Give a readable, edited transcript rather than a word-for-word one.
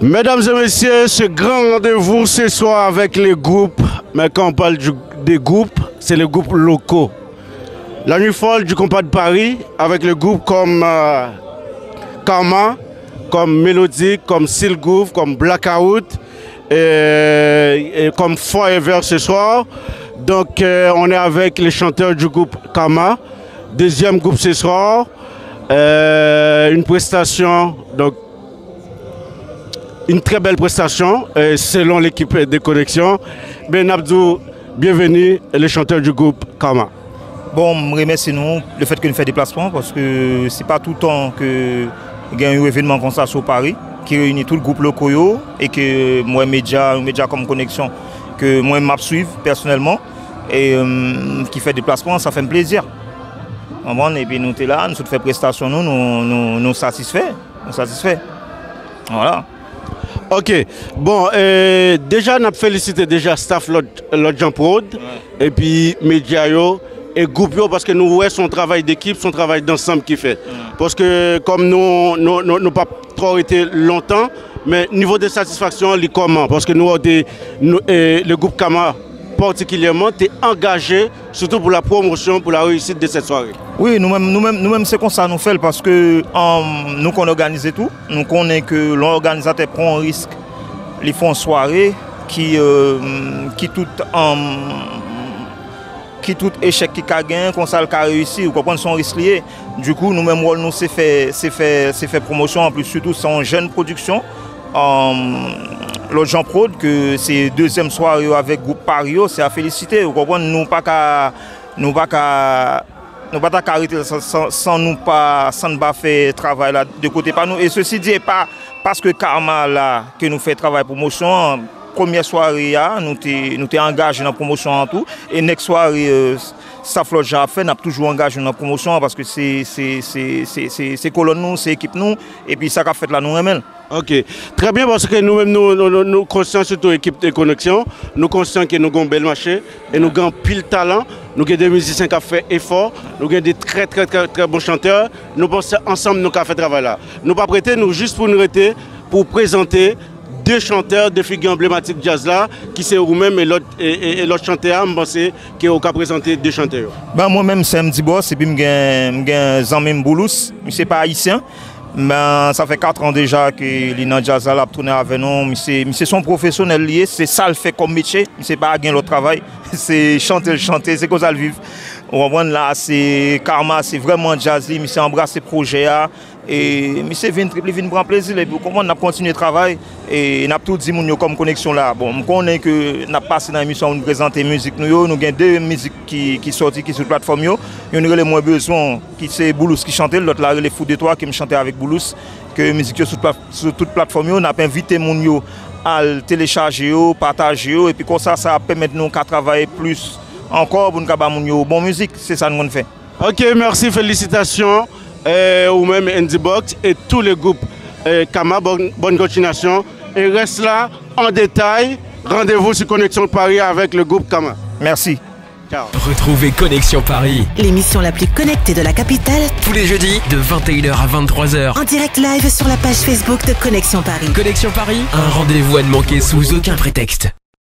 Mesdames et messieurs, ce grand rendez-vous ce soir avec les groupes, mais quand on parle des groupes, c'est les groupes locaux. La nuit folle du compas de Paris avec les groupes comme Karma, comme Mélodique, comme Silgroove, comme Blackout et comme Forever ce soir. Donc on est avec les chanteurs du groupe Karma, deuxième groupe ce soir, une prestation, donc une très belle prestation selon l'équipe de connexion. Ben Abdou, bienvenue, les chanteurs du groupe Karma. Bon, je remercie nous le fait que nous faisons des déplacements parce que c'est pas tout le temps que il y a un événement comme ça sur Paris qui réunit tout le groupe local et que moi média comme connexion que moi m'a suivre personnellement et qui fait des déplacements, ça fait un plaisir. Et puis nous sommes là, nous faisons prestation, nous satisfaits. Voilà. Ok, bon, déjà on a félicité déjà staff l'autre Jean Prod et puis média et groupe parce que nous voyons son travail d'équipe, son travail d'ensemble qui fait. Parce que comme nous n'avons pas trop été longtemps, mais niveau de satisfaction, il est comment? Parce que le groupe Karma particulièrement est engagé, surtout pour la promotion, pour la réussite de cette soirée. Oui, nous-mêmes c'est comme ça nous faisons parce que nous qu'on organise tout, nous connaissons que l'organisateur prend un risque, ils font une soirée qui tout échec qui a gagné, qu'on ça a réussi, ou qu'on son risque lié. Du coup, nous-mêmes, nous c'est fait promotion, en plus surtout c'est une jeune production. L'autre Jean Prod, que c'est deuxième soirée avec groupe Paris, c'est à féliciter. Vous comprenez, nous pas arrêter sans nous pas faire travail là de côté par nous. Et ceci dit, pas parce que Karma là que nous fait travail promotion. Première soirée, nous sommes engagés dans la promotion en tout. Et next soirée, ça flotte déjà fait, nous sommes toujours engagés dans la promotion parce que c'est colonne nous, c'est équipe nous, et puis ça a fait là nous même. Ok, très bien parce que nous-mêmes, nous conscients surtout l'équipe de connexion, nous conscients que nous avons un bel marché et nous avons pile talent, nous avons des musiciens qui ont fait effort, nous avons des très bons chanteurs, nous pensons ensemble nous avons fait travail là. Nous pas prêter, nous juste pour nous arrêter, pour présenter deux chanteurs, deux figures emblématiques jazz là, qui c'est vous-même et l'autre chanteur, je pense qui ont présenté deux chanteurs. Ben, moi-même, c'est Mdi Boss, et puis je suis Zamim Boulous, je ne suis pas haïtien. Mais ça fait 4 ans déjà que l'Ina Jazz a tourné avec nous. C'est son professionnel lié, c'est ça le fait comme métier. C'est pas gagner le travail, c'est chanter, c'est comme ça le vivre. On va là, c'est Karma, c'est vraiment jazzy, mais c'est embrasser le projet et c'est vient prendre plaisir et comment on a continué le travail et on a tout dit comme connexion là. Bon, on connaît que on a passé dans l'émission où nous présenter musique nous avons deux musiques qui sortent qui sur plateforme yo. Il y a le moins besoin qui c'est Boulous qui chantait, l'autre là les fous de toi qui me chantait avec Boulous que musique sur toute plateforme yo, on a invité mon yo à télécharger partager et puis comme ça permet nous qu'à travailler plus encore pour nous faire bonne musique, c'est ça nous fait. Ok, merci, félicitations ou même Andy Box et tous les groupes Karma, bonne continuation et reste là en détail. Rendez-vous sur Connexion Paris avec le groupe Karma. Merci. Ciao. Retrouvez Connexion Paris, l'émission la plus connectée de la capitale, tous les jeudis de 21h à 23h. En direct live sur la page Facebook de Connexion Paris. Connexion Paris, un rendez-vous à ne manquer sous aucun prétexte.